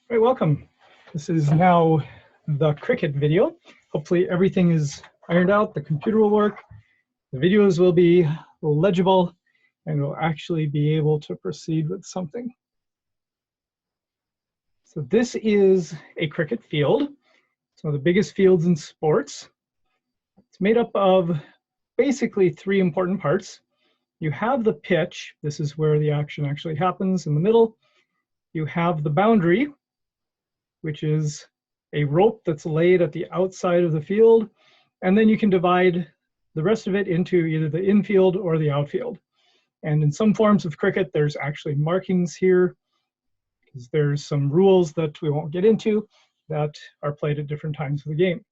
Right, welcome. This is now the cricket video. Hopefully everything is ironed out, the computer will work, the videos will be legible, and we'll actually be able to proceed with something. So this is a cricket field. It's one of the biggest fields in sports. It's made up of basically three important parts. You have the pitch. This is where the action actually happens in the middle. You have the boundary, which is a rope that's laid at the outside of the field, and then you can divide the rest of it into either the infield or the outfield. And in some forms of cricket, there's actually markings here, because there's some rules that we won't get into that are played at different times of the game.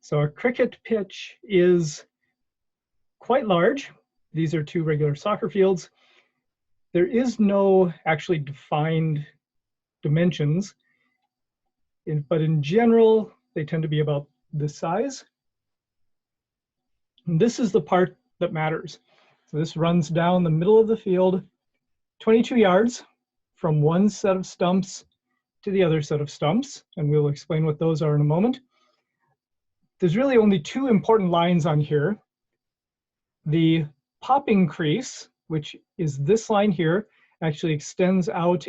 So a cricket pitch is quite large. These are two regular soccer fields. There is no actually defined dimensions, but in general, they tend to be about this size. And this is the part that matters. So this runs down the middle of the field, 22 yards from one set of stumps to the other set of stumps, and we'll explain what those are in a moment. There's really only two important lines on here. The popping crease, which is this line here, actually extends out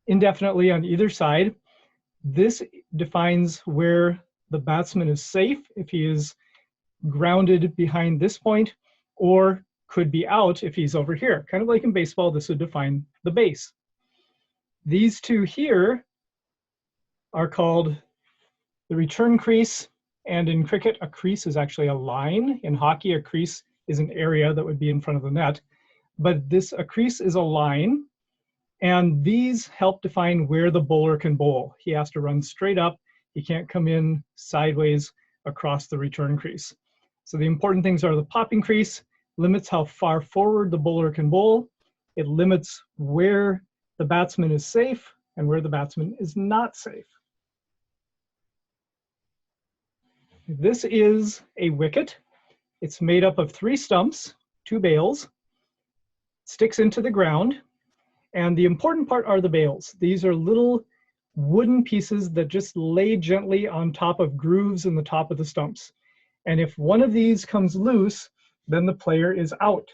indefinitely on either side. This defines where the batsman is safe if he is grounded behind this point, or could be out if he's over here. Kind of like in baseball, this would define the base. These two here are called the return crease, and in cricket, a crease is actually a line. In hockey, a crease is an area that would be in front of the net. But a crease is a line, and these help define where the bowler can bowl. He has to run straight up. He can't come in sideways across the return crease. So the important things are the popping crease limits how far forward the bowler can bowl. It limits where the batsman is safe and where the batsman is not safe. This is a wicket. It's made up of three stumps, two bails, sticks into the ground. And the important part are the bails. These are little wooden pieces that just lay gently on top of grooves in the top of the stumps. And if one of these comes loose, then the player is out.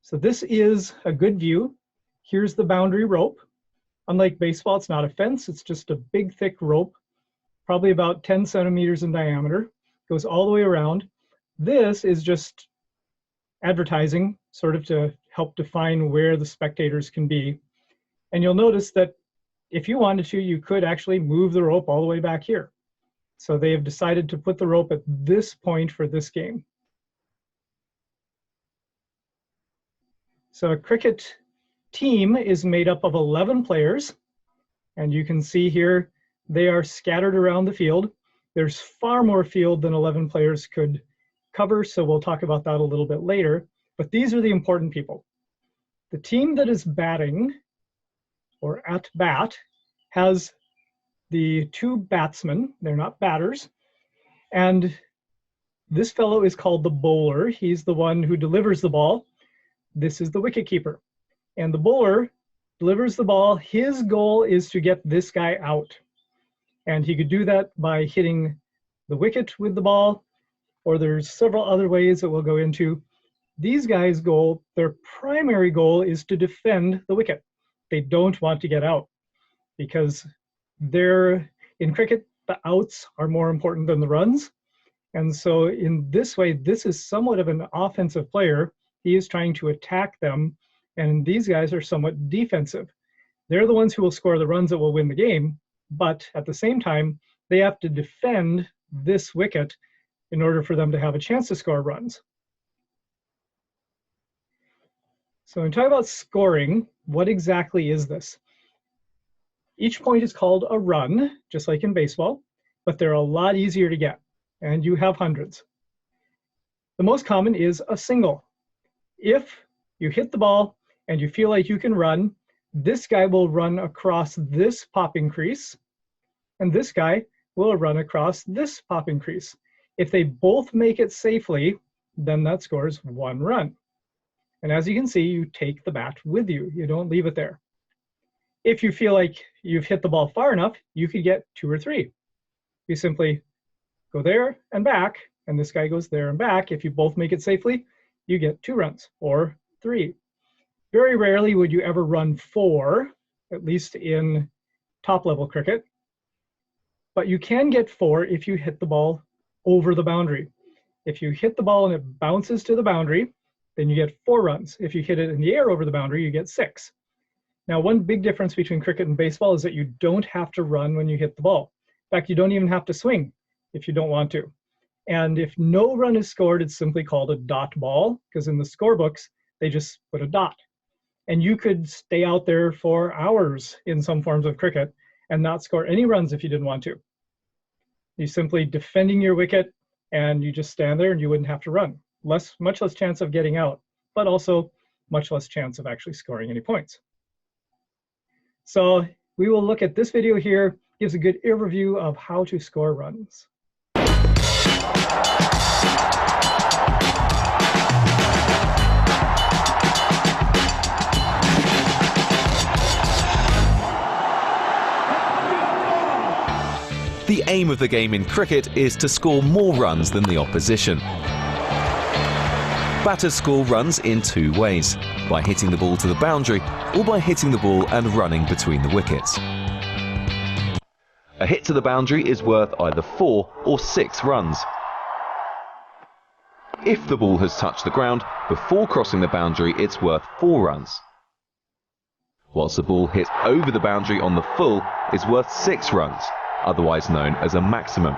So this is a good view. Here's the boundary rope. Unlike baseball, it's not a fence, it's just a big thick rope, probably about 10 centimeters in diameter, goes all the way around. This is just advertising, sort of to help define where the spectators can be. And you'll notice that if you wanted to, you could actually move the rope all the way back here. So they have decided to put the rope at this point for this game. So a cricket team is made up of 11 players. And you can see here, they are scattered around the field. There's far more field than 11 players could cover, so we'll talk about that a little bit later. But these are the important people. The team that is batting, or at bat, has the two batsmen. They're not batters. And this fellow is called the bowler. He's the one who delivers the ball. This is the wicketkeeper. And the bowler delivers the ball. His goal is to get this guy out. And he could do that by hitting the wicket with the ball, or there's several other ways that we'll go into. These guys' goal, their primary goal, is to defend the wicket. They don't want to get out, because in cricket, the outs are more important than the runs. And so in this way, this is somewhat of an offensive player. He is trying to attack them, and these guys are somewhat defensive. They're the ones who will score the runs that will win the game, but at the same time, they have to defend this wicket in order for them to have a chance to score runs. So when we talk about scoring, what exactly is this? Each point is called a run, just like in baseball, but they're a lot easier to get, and you have hundreds. The most common is a single. If you hit the ball and you feel like you can run, this guy will run across this popping crease, and this guy will run across this popping crease. If they both make it safely, then that scores one run. And as you can see, you take the bat with you. You don't leave it there. If you feel like you've hit the ball far enough, you could get 2 or 3. You simply go there and back, and this guy goes there and back. If you both make it safely, you get 2 runs or 3. Very rarely would you ever run 4, at least in top level cricket. But you can get 4 if you hit the ball over the boundary. If you hit the ball and it bounces to the boundary, then you get 4 runs. If you hit it in the air over the boundary, you get 6. Now, one big difference between cricket and baseball is that you don't have to run when you hit the ball. In fact, you don't even have to swing if you don't want to. And if no run is scored, it's simply called a dot ball, because in the scorebooks, they just put a dot. And you could stay out there for hours in some forms of cricket and not score any runs if you didn't want to. You're simply defending your wicket, and you just stand there and you wouldn't have to run. Much less chance of getting out, but also much less chance of actually scoring any points. So we will look at this video here, gives a good overview of how to score runs. The aim of the game in cricket is to score more runs than the opposition. Batters score runs in 2 ways, by hitting the ball to the boundary or by hitting the ball and running between the wickets. A hit to the boundary is worth either 4 or 6 runs. If the ball has touched the ground before crossing the boundary, it's worth 4 runs. Whilst the ball hit over the boundary on the full is worth 6 runs, otherwise known as a maximum.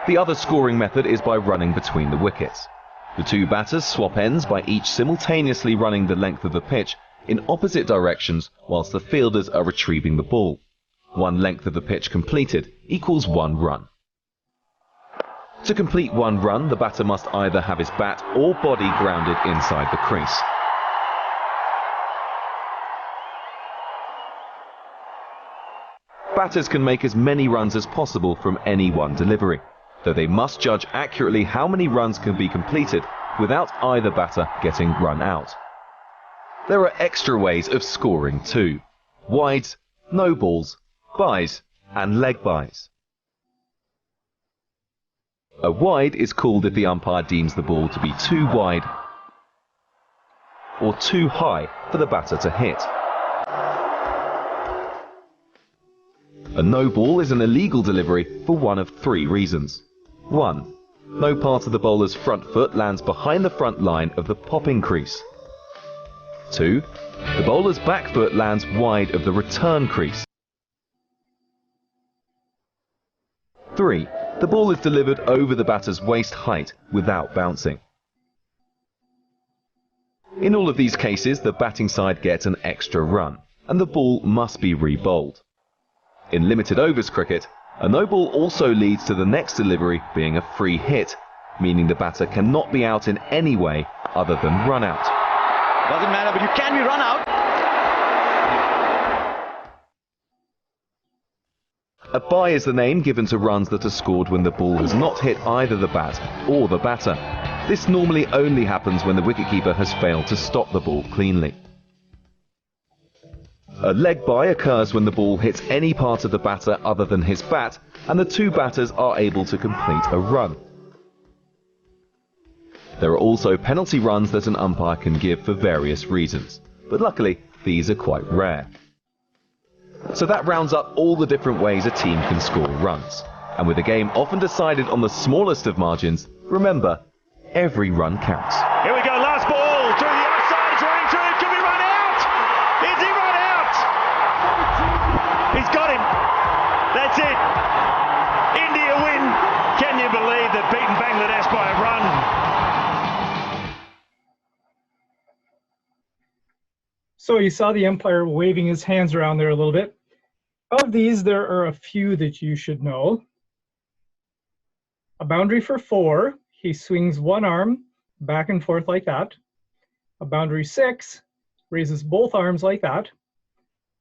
The other scoring method is by running between the wickets. The 2 batters swap ends by each simultaneously running the length of the pitch in opposite directions whilst the fielders are retrieving the ball. 1 length of the pitch completed equals 1 run. To complete 1 run, the batter must either have his bat or body grounded inside the crease. Batters can make as many runs as possible from any one delivery, though they must judge accurately how many runs can be completed without either batter getting run out. There are extra ways of scoring too: wides, no balls, byes, and leg byes. A wide is called if the umpire deems the ball to be too wide or too high for the batter to hit. A no ball is an illegal delivery for one of 3 reasons. 1. No part of the bowler's front foot lands behind the front line of the popping crease. 2. The bowler's back foot lands wide of the return crease. 3. The ball is delivered over the batter's waist height without bouncing. In all of these cases, the batting side gets an extra run, and the ball must be re-bowled. In limited overs cricket, a no ball also leads to the next delivery being a free hit, meaning the batter cannot be out in any way other than run out. Doesn't matter, but you can be run out. A bye is the name given to runs that are scored when the ball has not hit either the bat or the batter. This normally only happens when the wicketkeeper has failed to stop the ball cleanly. A leg bye occurs when the ball hits any part of the batter other than his bat, and the 2 batters are able to complete a run. There are also penalty runs that an umpire can give for various reasons, but luckily these are quite rare. So that rounds up all the different ways a team can score runs. And with the game often decided on the smallest of margins, remember, every run counts. Here we go, last ball, through the outside, it's running through, can we run out? Is he run out? He's got him. That's it. India win. Can you believe they've beaten Bangladesh by a run? So you saw the umpire waving his hands around there a little bit. Of these, there are a few that you should know. A boundary for 4, he swings 1 arm back and forth like that. A boundary 6, raises both arms like that.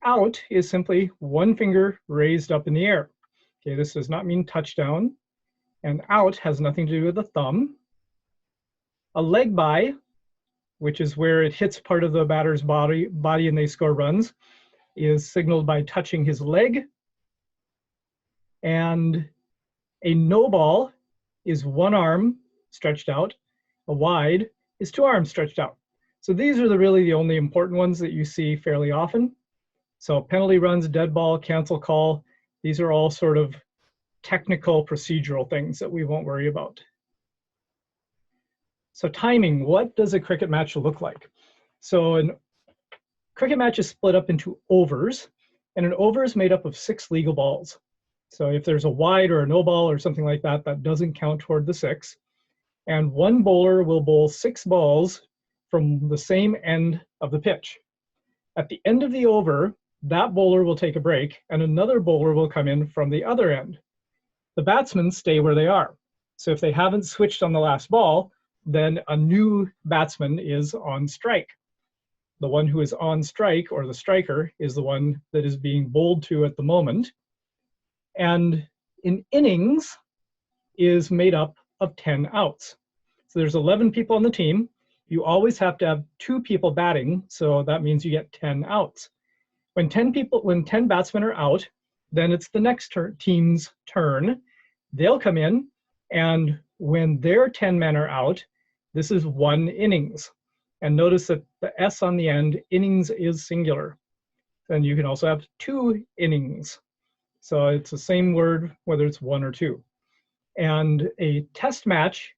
Out is simply 1 finger raised up in the air. Okay, this does not mean touchdown. And out has nothing to do with the thumb. A leg bye which is where it hits part of the batter's body and they score runs, is signaled by touching his leg. And a no ball is one arm stretched out. A wide is two arms stretched out. So these are really the only important ones that you see fairly often. So penalty runs, dead ball, cancel call, these are all sort of technical procedural things that we won't worry about. So timing, what does a cricket match look like? So a cricket match is split up into overs, and an over is made up of 6 legal balls. So if there's a wide or a no ball or something like that, that doesn't count toward the 6. And one bowler will bowl 6 balls from the same end of the pitch. At the end of the over, that bowler will take a break and another bowler will come in from the other end. The batsmen stay where they are. So if they haven't switched on the last ball, then a new batsman is on strike. The one who is on strike, or the striker, is the one that is being bowled to at the moment. And an innings is made up of 10 outs. So there's 11 people on the team. You always have to have 2 people batting, so that means you get 10 outs. When 10 batsmen are out, then it's the next team's turn. They'll come in, and when their 10 men are out, this is 1 innings. And notice that the S on the end, innings is singular. Then you can also have 2 innings. So it's the same word, whether it's 1 or 2. And a test match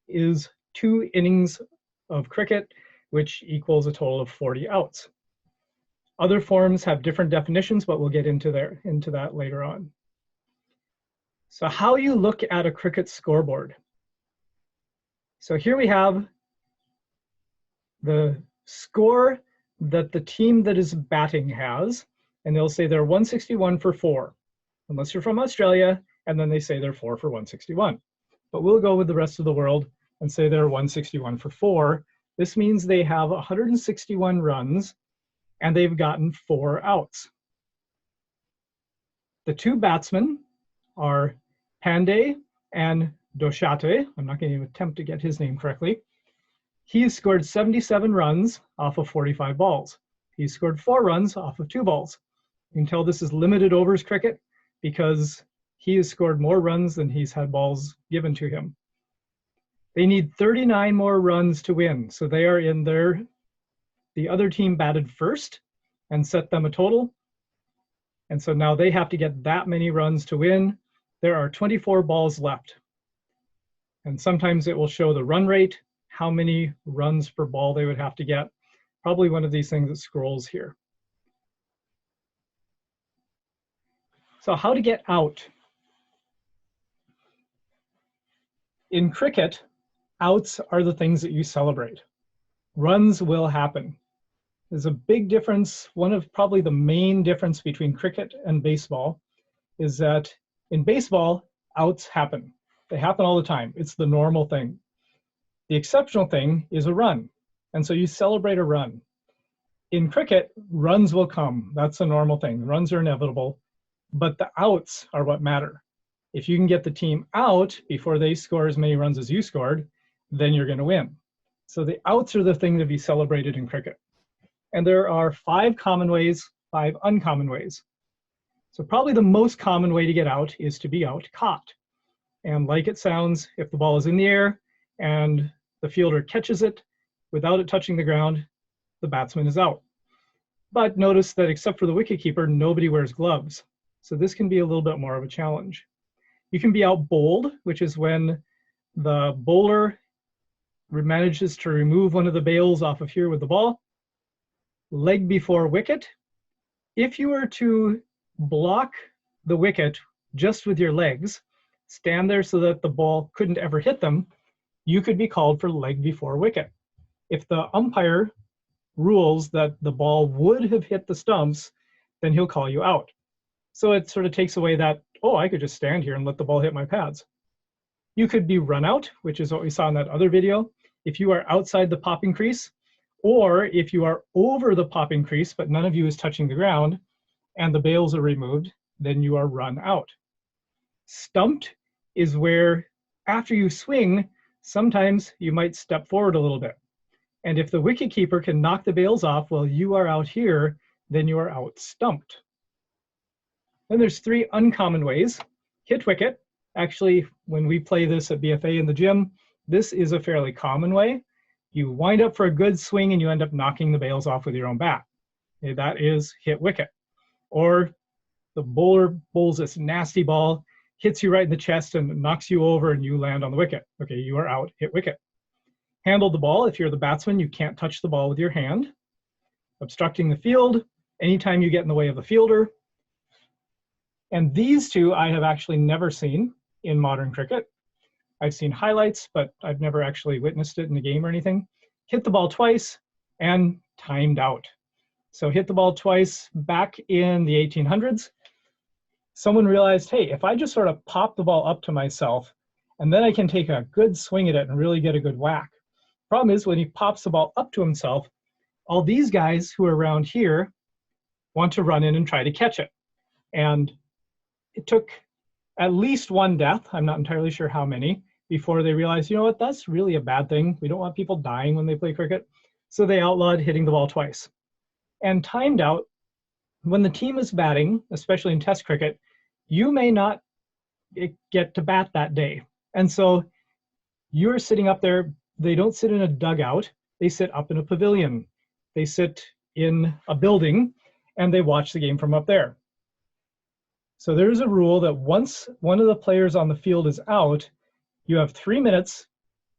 is 2 innings of cricket, which equals a total of 40 outs. Other forms have different definitions, but we'll get into that later on. So how you look at a cricket scoreboard. So here we have the score that the team that is batting has, and they'll say they're 161 for 4, unless you're from Australia, and then they say they're 4 for 161. But we'll go with the rest of the world and say they're 161 for 4. This means they have 161 runs, and they've gotten 4 outs. The 2 batsmen are Pandey and Doshate. I'm not going to attempt to get his name correctly. He has scored 77 runs off of 45 balls. He scored 4 runs off of 2 balls. You can tell this is limited overs cricket because he has scored more runs than he's had balls given to him. They need 39 more runs to win. So they are in the other team batted first and set them a total. And so now they have to get that many runs to win. There are 24 balls left. And sometimes it will show the run rate, how many runs per ball they would have to get. Probably one of these things that scrolls here. So how to get out. In cricket, outs are the things that you celebrate. Runs will happen. There's a big difference. One of probably the main difference between cricket and baseball is that in baseball, outs happen. They happen all the time. It's the normal thing. The exceptional thing is a run. And so you celebrate a run. In cricket, runs will come. That's a normal thing. Runs are inevitable, but the outs are what matter. If you can get the team out before they score as many runs as you scored, then you're going to win. So the outs are the thing to be celebrated in cricket. And there are 5 common ways, 5 uncommon ways. So probably the most common way to get out is to be out caught. And like it sounds, if the ball is in the air and the fielder catches it without it touching the ground, the batsman is out. But notice that except for the wicketkeeper, nobody wears gloves. So this can be a little bit more of a challenge. You can be out bowled, which is when the bowler manages to remove one of the bails off of here with the ball. Leg before wicket. If you were to block the wicket just with your legs, stand there so that the ball couldn't ever hit them, you could be called for leg before wicket. If the umpire rules that the ball would have hit the stumps, then he'll call you out. So it sort of takes away that, oh, I could just stand here and let the ball hit my pads. You could be run out, which is what we saw in that other video. If you are outside the popping crease, or if you are over the popping crease, but none of you is touching the ground, and the bails are removed, then you are run out. Stumped is where, after you swing, sometimes you might step forward a little bit. And if the wicketkeeper can knock the bails off while you are out here, then you are out stumped. Then there's 3 uncommon ways. Hit wicket. Actually, when we play this at BFA in the gym, this is a fairly common way. You wind up for a good swing and you end up knocking the bails off with your own bat. Okay, that is hit wicket. Or the bowler bowls this nasty ball, hits you right in the chest and knocks you over and you land on the wicket. Okay, you are out, hit wicket. Handle the ball. If you're the batsman, you can't touch the ball with your hand. Obstructing the field, anytime you get in the way of the fielder. And these 2 I have actually never seen in modern cricket. I've seen highlights, but I've never actually witnessed it in a game or anything. Hit the ball twice and timed out. So hit the ball twice back in the 1800s. Someone realized, hey, if I just sort of pop the ball up to myself, and then I can take a good swing at it and really get a good whack. Problem is, when he pops the ball up to himself, all these guys who are around here want to run in and try to catch it. And it took at least 1 death, I'm not entirely sure how many, before they realized, you know what, that's really a bad thing. We don't want people dying when they play cricket. So they outlawed hitting the ball twice. And timed out, when the team is batting, especially in Test cricket, you may not get to bat that day. And so you're sitting up there. They don't sit in a dugout. They sit up in a pavilion. They sit in a building and they watch the game from up there. So there's a rule that once one of the players on the field is out, you have 3 minutes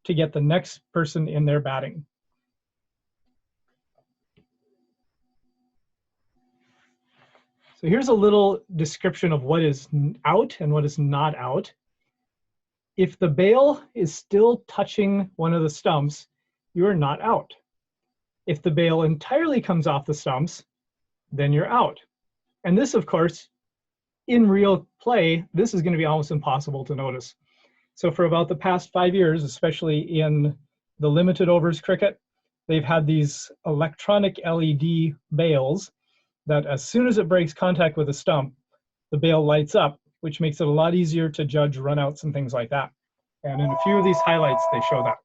to get the next person in there batting. So here's a little description of what is out and what is not out. If the bail is still touching one of the stumps, you are not out. If the bail entirely comes off the stumps, then you're out. And this, of course, in real play, this is going to be almost impossible to notice. So for about the past 5 years, especially in the limited overs cricket, they've had these electronic LED bails that as soon as it breaks contact with a stump, the bail lights up, which makes it a lot easier to judge runouts and things like that. And in a few of these highlights, they show that.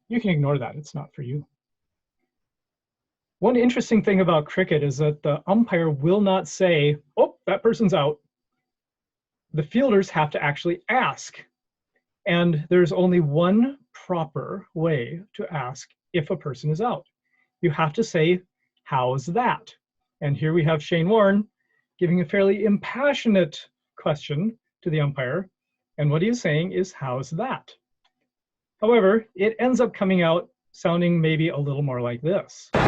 You can ignore that, it's not for you. One interesting thing about cricket is that the umpire will not say, oh, that person's out. The fielders have to actually ask. And there's only one proper way to ask if a person is out. You have to say, how's that? And here we have Shane Warne giving a fairly impassionate question to the umpire. And what he is saying is, how's that? However, it ends up coming out sounding maybe a little more like this. That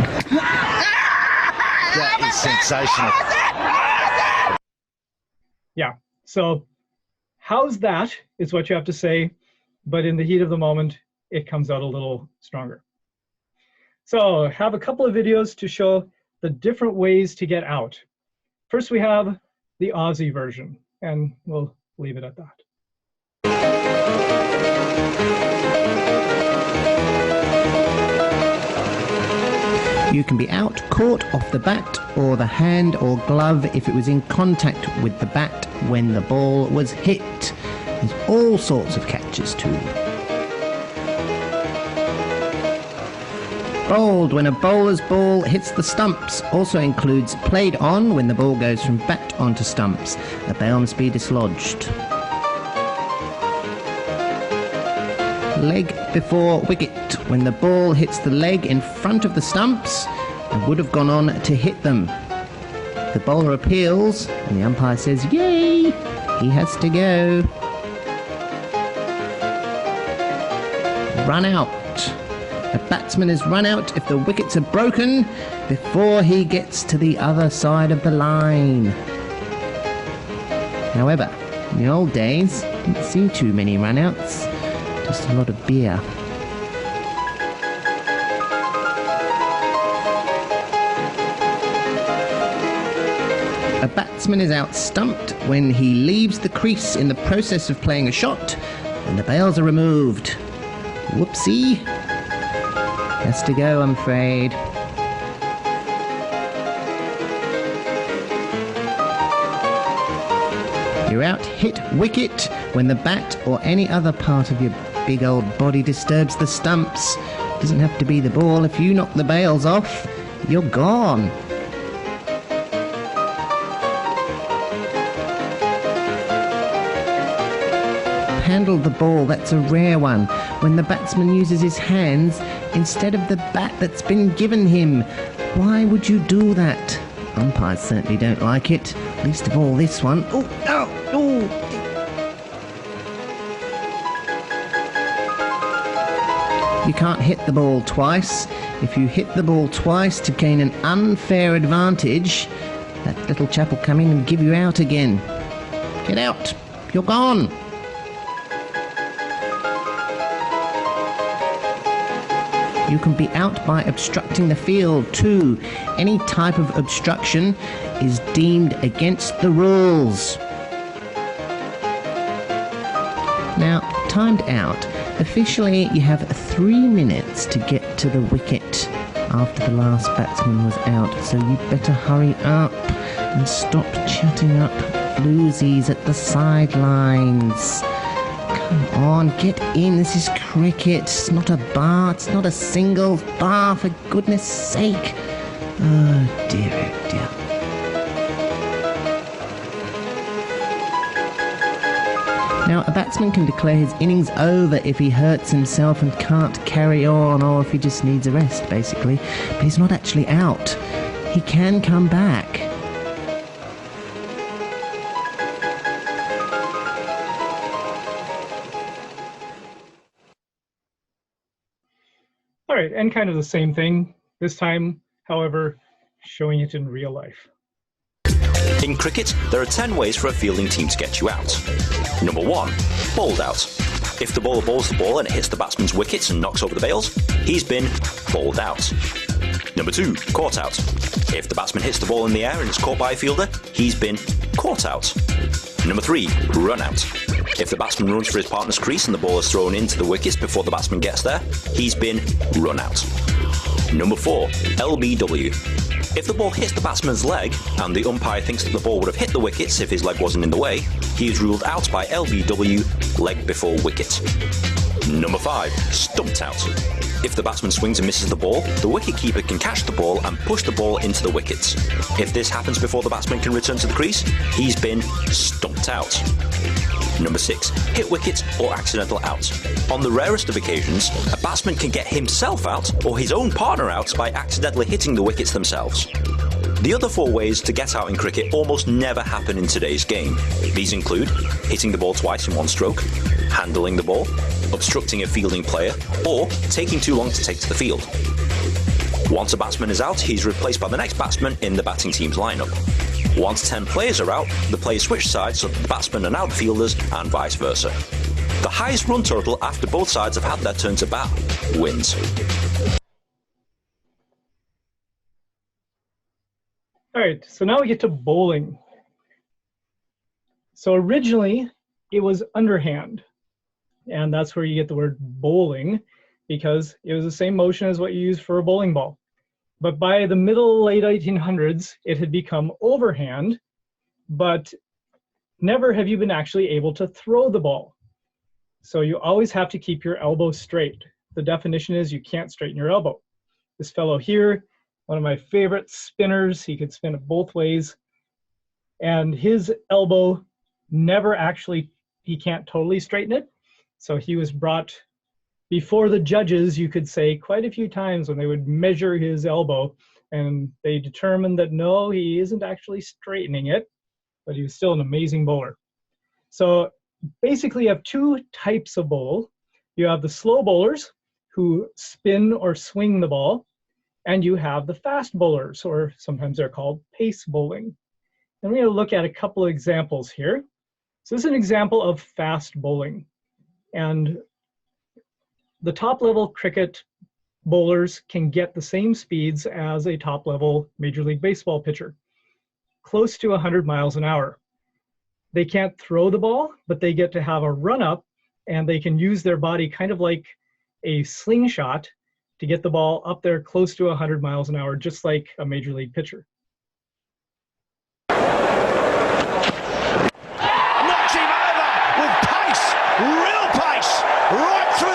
is sensational. Yeah, so how's that is what you have to say, but in the heat of the moment, it comes out a little stronger. So I have a couple of videos to show the different ways to get out. First, we have the Aussie version, and we'll leave it at that. You can be out, caught off the bat or the hand or glove if it was in contact with the bat when the ball was hit. There's all sorts of catches too. Bowled when a bowler's ball hits the stumps. Also includes played on when the ball goes from bat onto stumps. The bail must be dislodged. Leg before wicket. When the ball hits the leg in front of the stumps and would have gone on to hit them. The bowler appeals and the umpire says, yay, he has to go. Run out. A batsman is run out if the wickets are broken before he gets to the other side of the line. However, in the old days, I didn't see too many run-outs, just a lot of beer. A batsman is out stumped when he leaves the crease in the process of playing a shot and the bails are removed. Whoopsie. Has to go, I'm afraid. You're out hit wicket when the bat or any other part of your big old body disturbs the stumps. Doesn't have to be the ball. If you knock the bails off, you're gone. Handled the ball, that's a rare one. When the batsman uses his hands instead of the bat that's been given him. Why would you do that? Umpires certainly don't like it. Least of all this one. Oh, no, oh. You can't hit the ball twice. If you hit the ball twice to gain an unfair advantage, that little chap will come in and give you out again. Get out. You're gone. You can be out by obstructing the field too. Any type of obstruction is deemed against the rules. Now, timed out. Officially, you have 3 minutes to get to the wicket after the last batsman was out, so you'd better hurry up and stop chatting up floozies at the sidelines. Come on, get in. This is cricket. It's not a bar. It's not a single bar, for goodness sake. Oh dear, oh dear. Now, a batsman can declare his innings over if he hurts himself and can't carry on, or if he just needs a rest, basically. But he's not actually out. He can come back. All right, and kind of the same thing. This time, however, showing it in real life. In cricket, there are 10 ways for a fielding team to get you out. Number 1, bowled out. If the bowler bowls the ball and it hits the batsman's wickets and knocks over the bails, he's been bowled out. Number 2, caught out. If the batsman hits the ball in the air and it's caught by a fielder, he's been caught out. Number 3, run out. If the batsman runs for his partner's crease and the ball is thrown into the wickets before the batsman gets there, he's been run out. Number 4, LBW. If the ball hits the batsman's leg and the umpire thinks that the ball would have hit the wickets if his leg wasn't in the way, he is ruled out by LBW, leg before wicket. Number 5, stumped out. If the batsman swings and misses the ball, the wicketkeeper can catch the ball and push the ball into the wickets. If this happens before the batsman can return to the crease, he's been stumped out. Number 6, hit wicket or accidental out. On the rarest of occasions, a batsman can get himself out or his own partner out by accidentally hitting the wickets themselves. The other 4 ways to get out in cricket almost never happen in today's game. These include hitting the ball twice in one stroke, handling the ball, obstructing a fielding player, or taking too long to take to the field. Once a batsman is out, he's replaced by the next batsman in the batting team's lineup. Once 10 players are out, the players switch sides so that the batsmen are now the fielders and vice versa. The highest run total after both sides have had their turn to bat wins. All right, so now we get to bowling. So originally it was underhand, and that's where you get the word bowling, because it was the same motion as what you use for a bowling ball. But by the late 1800s, it had become overhand, but never have you been actually able to throw the ball. So you always have to keep your elbow straight. The definition is you can't straighten your elbow. This fellow here, one of my favorite spinners, he could spin it both ways, and his elbow never actually, he can't totally straighten it. So he was brought before the judges, you could say, quite a few times when they would measure his elbow, and they determined that no, he isn't actually straightening it, but he was still an amazing bowler. So basically you have 2 types of bowl. You have the slow bowlers who spin or swing the ball, and you have the fast bowlers, or sometimes they're called pace bowling. And we're going to look at a couple of examples here. So this is an example of fast bowling. And the top level cricket bowlers can get the same speeds as a top level Major League Baseball pitcher, close to 100 miles an hour. They can't throw the ball, but they get to have a run up, and they can use their body kind of like a slingshot to get the ball up there close to 100 miles an hour, just like a Major League pitcher. Knocks him over with pace, real pace, right through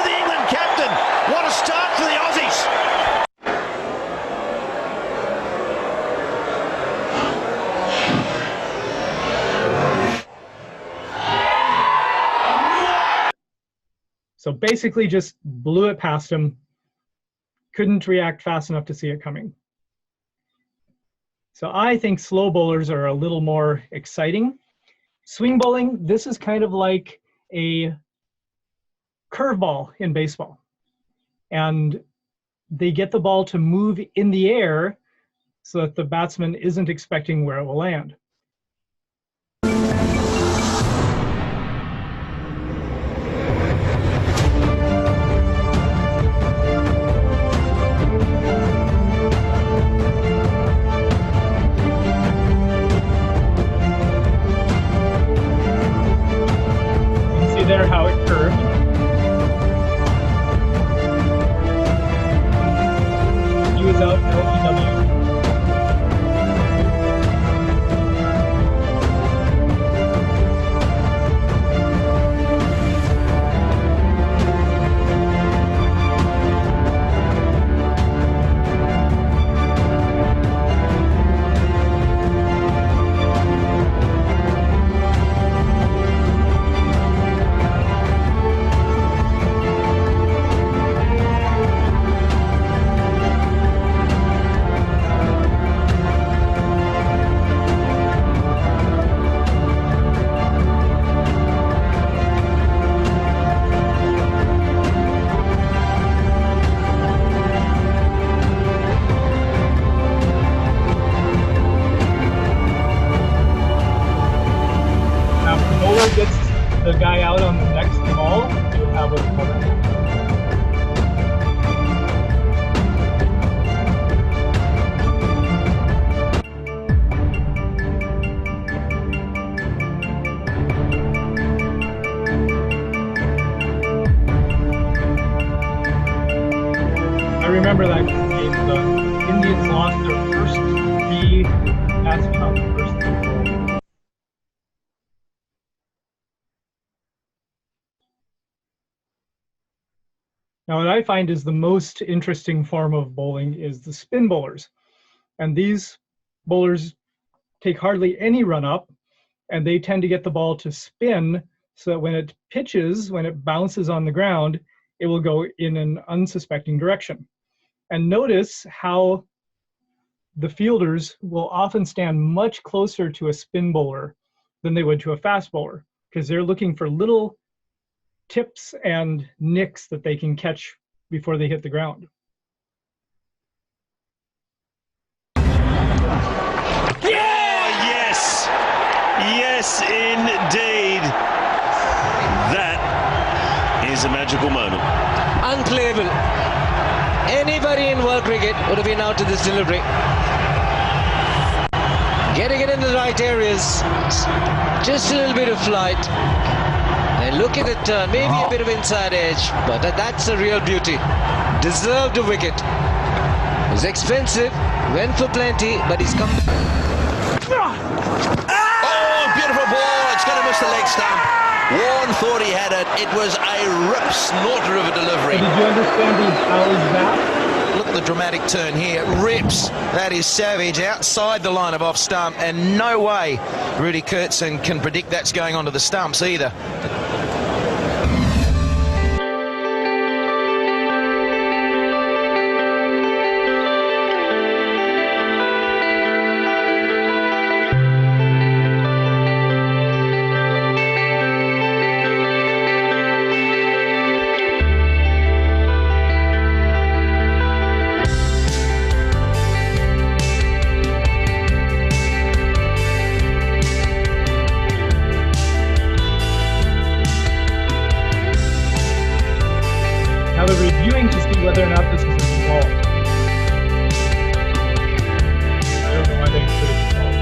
So basically just blew it past him. Couldn't react fast enough to see it coming. So I think slow bowlers are a little more exciting. Swing bowling, this is kind of like a curveball in baseball. And they get the ball to move in the air so that the batsman isn't expecting where it will land. There how it curved. He was out LBW. Gets the guy out on the next ball, you'll have a cover. I remember that game. The Indians lost their first 3 batsmen on the first 3 balls. Now, what I find is the most interesting form of bowling is the spin bowlers. And these bowlers take hardly any run up, and they tend to get the ball to spin so that when it pitches, when it bounces on the ground, it will go in an unsuspecting direction. And notice how the fielders will often stand much closer to a spin bowler than they would to a fast bowler, because they're looking for little tips and nicks that they can catch before they hit the ground. Yes! Yes, indeed. That is a magical moment. Unclayable. Anybody in world cricket would have been out to this delivery. Getting it in the right areas. Just a little bit of flight. And look at the turn. Maybe a bit of inside edge, but that's a real beauty. Deserved a wicket. It was expensive. Went for plenty, but he's come. Oh, beautiful ball. It's going to miss the leg stump. Warren thought he had it. It was a rip snorter of a delivery. Did you understand the how is that? Look at the dramatic turn here. Rips. That is savage outside the line of off stump, and no way Rudy Kurtzen can predict that's going onto the stumps either. Now they're reviewing to see whether or not this is a ball. I don't know why they put it in ball.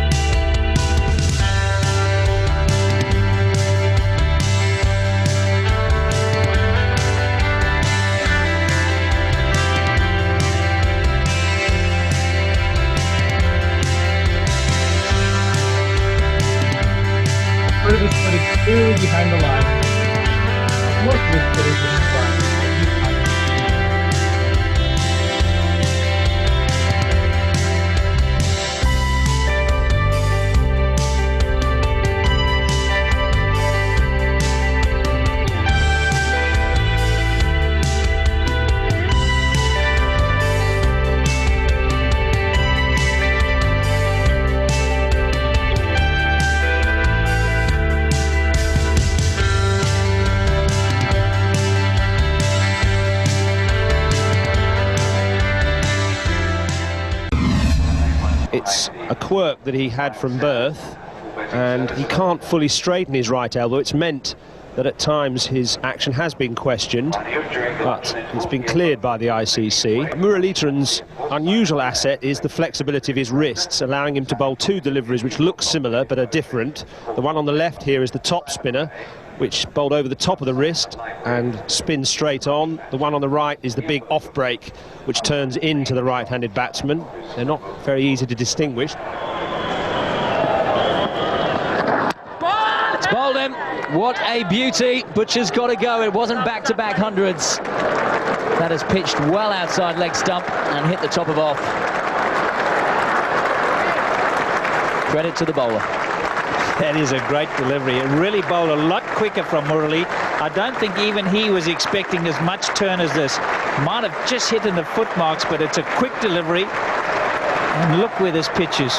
Part of this footage is clearly behind the line. Most of this footage is fine. It's a quirk that he had from birth, and he can't fully straighten his right elbow. It's meant that at times his action has been questioned, but it's been cleared by the ICC. Muralitharan's unusual asset is the flexibility of his wrists, allowing him to bowl two deliveries which look similar but are different. The one on the left here is the top spinner, which bowled over the top of the wrist and spins straight on. The one on the right is the big off break, which turns into the right-handed batsman. They're not very easy to distinguish. It's bowled him. What a beauty. Butcher's got to go. It wasn't back-to-back hundreds. That has pitched well outside leg stump and hit the top of off. Credit to the bowler. That is a great delivery. It really bowled a lot quicker from Murali. I don't think even he was expecting as much turn as this. Might have just hit in the foot marks, but it's a quick delivery. And look where this pitches.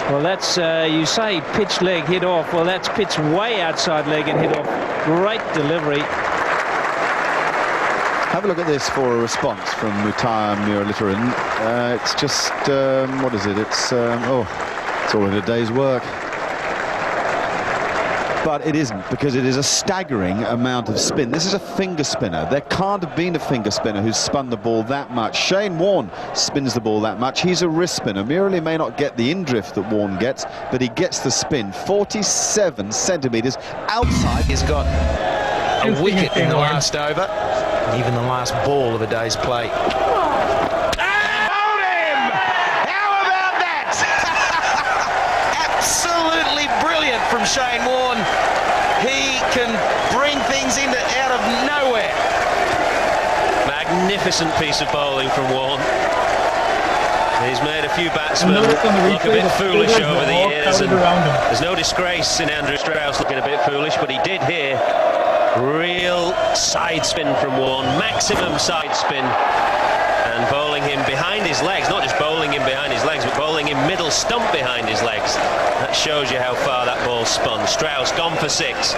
Well, that's, you say pitch leg, hit off. Well, that's pitch way outside leg and hit off. Great delivery. Have a look at this for a response from Muttiah Muralitharan. It's just, what is it? It's all in a day's work. But it isn't, because it is a staggering amount of spin. This is a finger spinner. There can't have been a finger spinner who's spun the ball that much. Shane Warne spins the ball that much. He's a wrist spinner. Murali may not get the in-drift that Warne gets, but he gets the spin. 47 centimetres outside. He's got a wicket in the last over, and even the last ball of a day's play. From Shane Warne, he can bring things out of nowhere. Magnificent piece of bowling from Warne. He's made a few batsmen look a bit foolish over the years, and there's no disgrace in Andrew Strauss looking a bit foolish, but he did here. Real side spin from Warne, maximum side spin, and bowling him behind his legs, not just bowling him behind his legs, but bowling him middle stump behind his legs. That shows you how far that ball spun. Strauss gone for 6,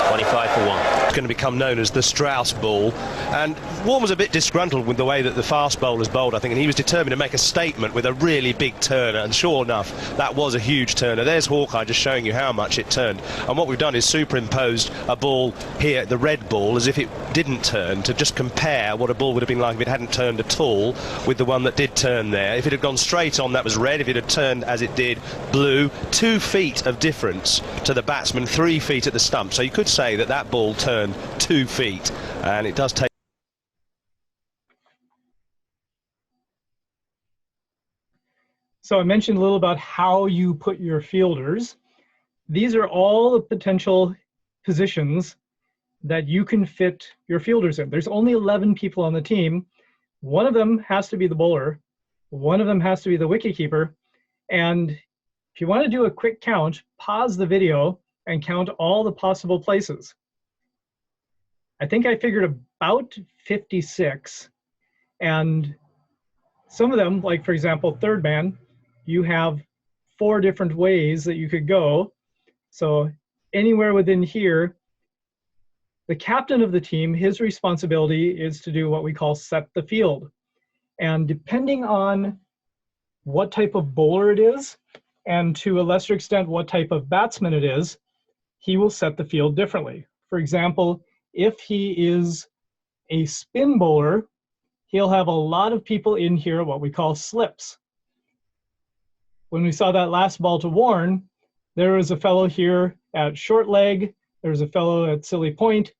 25 for 1. It's going to become known as the Strauss ball, and Warne was a bit disgruntled with the way that the fast bowlers bowled, I think, and he was determined to make a statement with a really big turner, and sure enough, that was a huge turner. There's Hawkeye just showing you how much it turned, and what we've done is superimposed a ball here, the red ball, as if it didn't turn, to just compare what a ball would have been like if it hadn't turned at all with the one that did turn there. If it had gone straight on, that was red. If it had turned as it did, blue. 2 feet of difference to the batsman, 3 feet at the stump. So you could say that that ball turned 2 feet, and it does take. So I mentioned a little about how you put your fielders. These are all the potential positions that you can fit your fielders in. There's only 11 people on the team. One of them has to be the bowler. One of them has to be the wicketkeeper. And if you want to do a quick count, pause the video and count all the possible places. I think I figured about 56. And some of them, like for example, third man, you have 4 different ways that you could go. So anywhere within here, the captain of the team, his responsibility is to do what we call set the field. And depending on what type of bowler it is, and to a lesser extent what type of batsman it is, he will set the field differently. For example, if he is a spin bowler, he'll have a lot of people in here, what we call slips. When we saw that last ball to Warne, there was a fellow here at short leg, there was a fellow at silly point.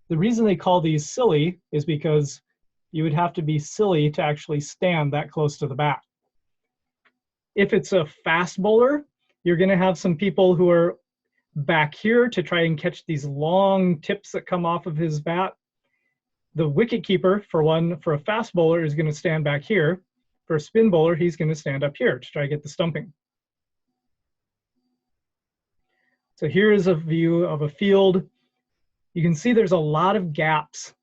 The reason they call these silly is because you would have to be silly to actually stand that close to the bat. If it's a fast bowler, you're going to have some people who are back here to try and catch these long tips that come off of his bat. The wicketkeeper, for a fast bowler, is going to stand back here. For a spin bowler, he's going to stand up here to try to get the stumping. So here is a view of a field. You can see there's a lot of gaps.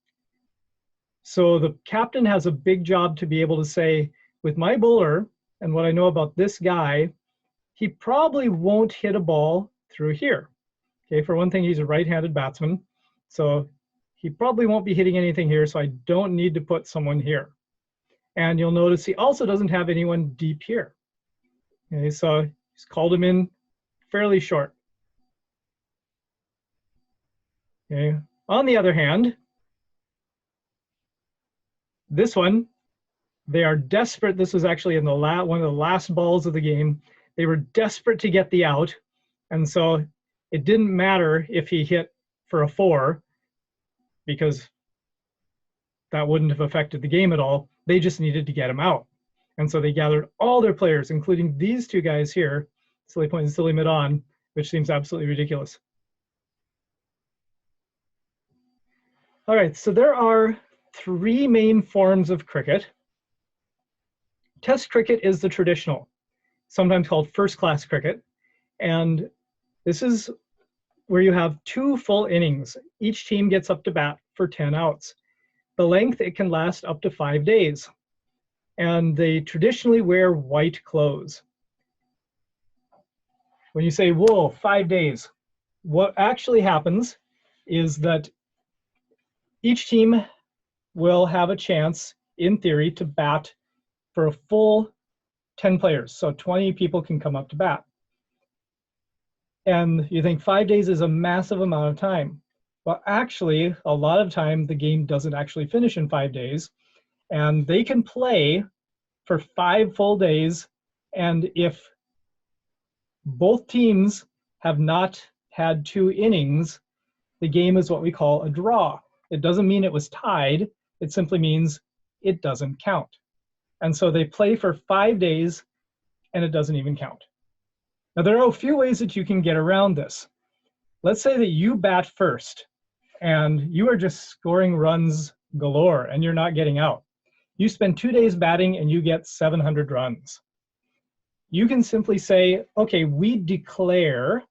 So the captain has a big job to be able to say, with my bowler and what I know about this guy, he probably won't hit a ball through here. Okay, for one thing, he's a right-handed batsman, so he probably won't be hitting anything here, so I don't need to put someone here. And you'll notice he also doesn't have anyone deep here. Okay, so he's called him in fairly short. Okay. On the other hand, this one, they are desperate. This was actually in the one of the last balls of the game. They were desperate to get the out, and so it didn't matter if he hit for a 4, because that wouldn't have affected the game at all. They just needed to get him out. And so they gathered all their players, including these two guys here, silly point and silly mid on, which seems absolutely ridiculous. All right, so there are 3 main forms of cricket. Test cricket is the traditional, sometimes called first-class cricket. And this is where you have 2 full innings. Each team gets up to bat for 10 outs. The length, it can last up to 5 days. And they traditionally wear white clothes. When you say, whoa, 5 days, what actually happens is that each team will have a chance, in theory, to bat for a full 10 players. So 20 people can come up to bat. And you think 5 days is a massive amount of time. Well, actually, a lot of time the game doesn't actually finish in 5 days. And they can play for 5 full days. And if both teams have not had 2 innings, the game is what we call a draw. It doesn't mean it was tied. It simply means it doesn't count. And so they play for 5 days and it doesn't even count. Now, there are a few ways that you can get around this. Let's say that you bat first and you are just scoring runs galore and you're not getting out. You spend 2 days batting and you get 700 runs. You can simply say, okay, we declare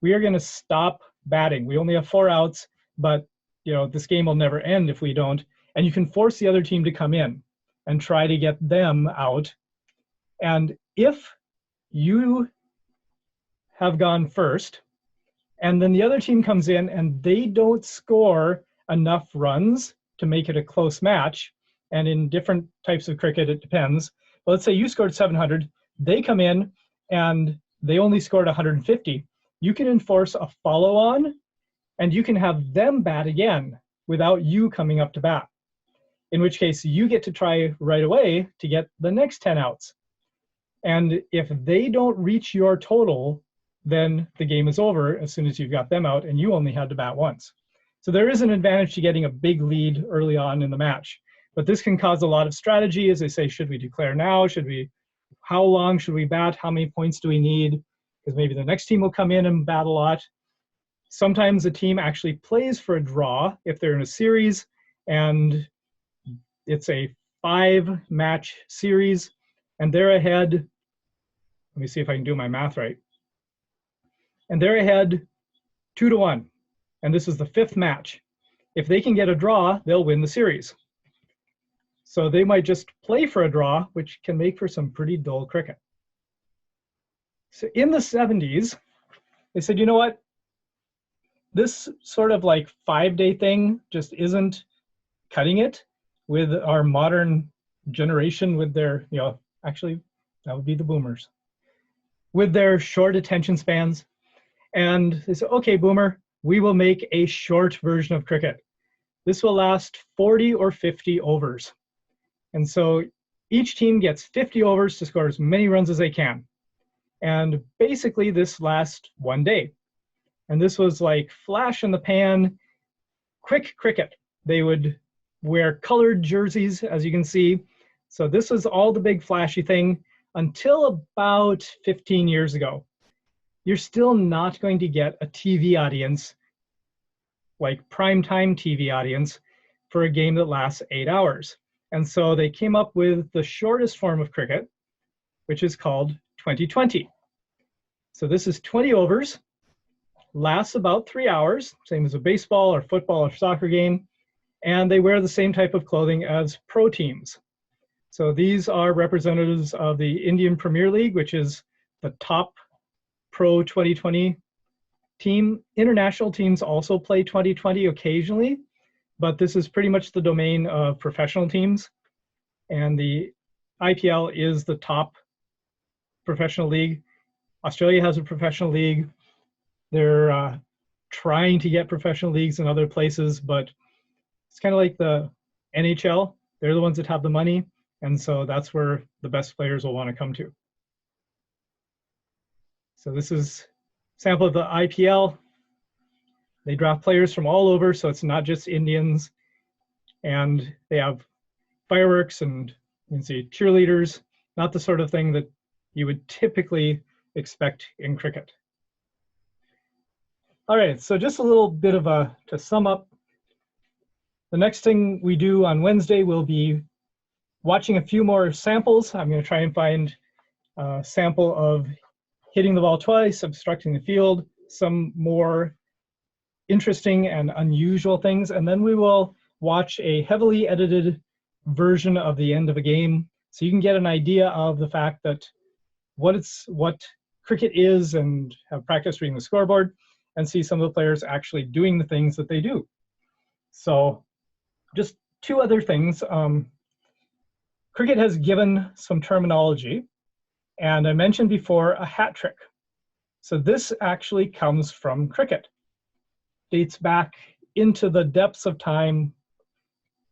we are going to stop batting. We only have 4 outs, but this game will never end if we don't. And you can force the other team to come in and try to get them out. And if you have gone first, and then the other team comes in and they don't score enough runs to make it a close match, and in different types of cricket, it depends. But let's say you scored 700, they come in and they only scored 150. You can enforce a follow-on, and you can have them bat again without you coming up to bat. In which case, you get to try right away to get the next 10 outs. And if they don't reach your total, then the game is over as soon as you've got them out and you only had to bat once. So there is an advantage to getting a big lead early on in the match. But this can cause a lot of strategy, as they say, should we declare now? How long should we bat? How many points do we need? Because maybe the next team will come in and bat a lot. Sometimes a team actually plays for a draw if they're in a series and it's a 5-match series and they're ahead. Let me see if I can do my math right. And they're ahead 2-1. And this is the 5th match. If they can get a draw, they'll win the series. So they might just play for a draw, which can make for some pretty dull cricket. So in the 70s, they said, you know what? This sort of like 5-day thing just isn't cutting it with our modern generation with their, actually, that would be the boomers, with their short attention spans. And they said, okay, boomer, we will make a short version of cricket. This will last 40 or 50 overs. And so each team gets 50 overs to score as many runs as they can. And basically this lasts 1 day. And this was like flash in the pan, quick cricket. They would wear colored jerseys, as you can see. So this was all the big flashy thing until about 15 years ago. You're still not going to get a TV audience, like primetime TV audience, for a game that lasts 8 hours. And so they came up with the shortest form of cricket, which is called 20-20. So this is 20 overs, lasts about 3 hours, same as a baseball or football or soccer game, and they wear the same type of clothing as pro teams. So these are representatives of the Indian Premier League, which is the top pro 20-20 team. International teams also play 20-20 occasionally, but this is pretty much the domain of professional teams. and the IPL is the top professional league. Australia has a professional league. They're trying to get professional leagues in other places, but it's kind of like the NHL. They're the ones that have the money, and so that's where the best players will want to come to. So this is a sample of the IPL. They draft players from all over, so it's not just Indians. And they have fireworks and you can see cheerleaders, not the sort of thing that you would typically expect in cricket. All right, so just a little bit of to sum up. The next thing we do on Wednesday will be watching a few more samples. I'm going to try and find a sample of hitting the ball twice, obstructing the field, some more interesting and unusual things, and then we will watch a heavily edited version of the end of a game so you can get an idea of the fact that what cricket is and have practice reading the scoreboard and see some of the players actually doing the things that they do. So just two other things. Cricket has given some terminology, and I mentioned before a hat trick. So this actually comes from cricket. Dates back into the depths of time,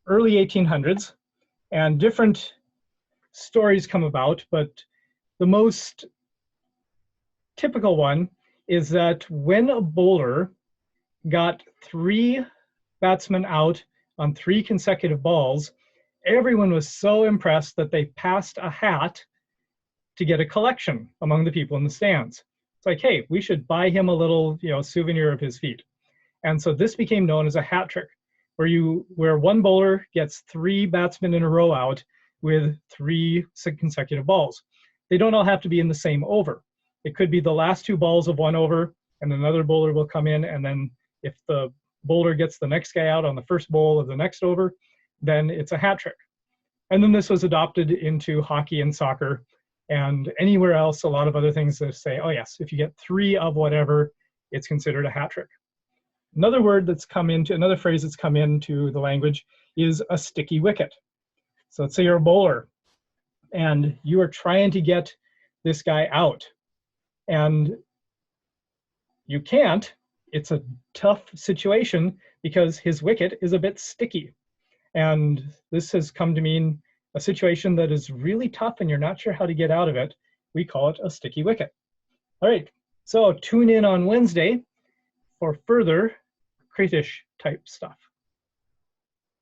early 1800s, and different stories come about, but the most typical one is that when a bowler got 3 batsmen out on 3 consecutive balls, everyone was so impressed that they passed a hat to get a collection among the people in the stands. It's like, hey, we should buy him a little, souvenir of his feat. And so this became known as a hat trick, where one bowler gets 3 batsmen in a row out with 3 consecutive balls. They don't all have to be in the same over. It could be the last 2 balls of one over, and another bowler will come in, and then if the bowler gets the next guy out on the first bowl of the next over, then it's a hat trick. And then this was adopted into hockey and soccer, and anywhere else, a lot of other things that say, oh yes, if you get 3 of whatever, it's considered a hat trick. Another phrase that's come into the language is a sticky wicket. So let's say you're a bowler and you are trying to get this guy out and you can't. It's a tough situation because his wicket is a bit sticky. And this has come to mean a situation that is really tough and you're not sure how to get out of it. We call it a sticky wicket. All right, so tune in on Wednesday for further crayfish type stuff.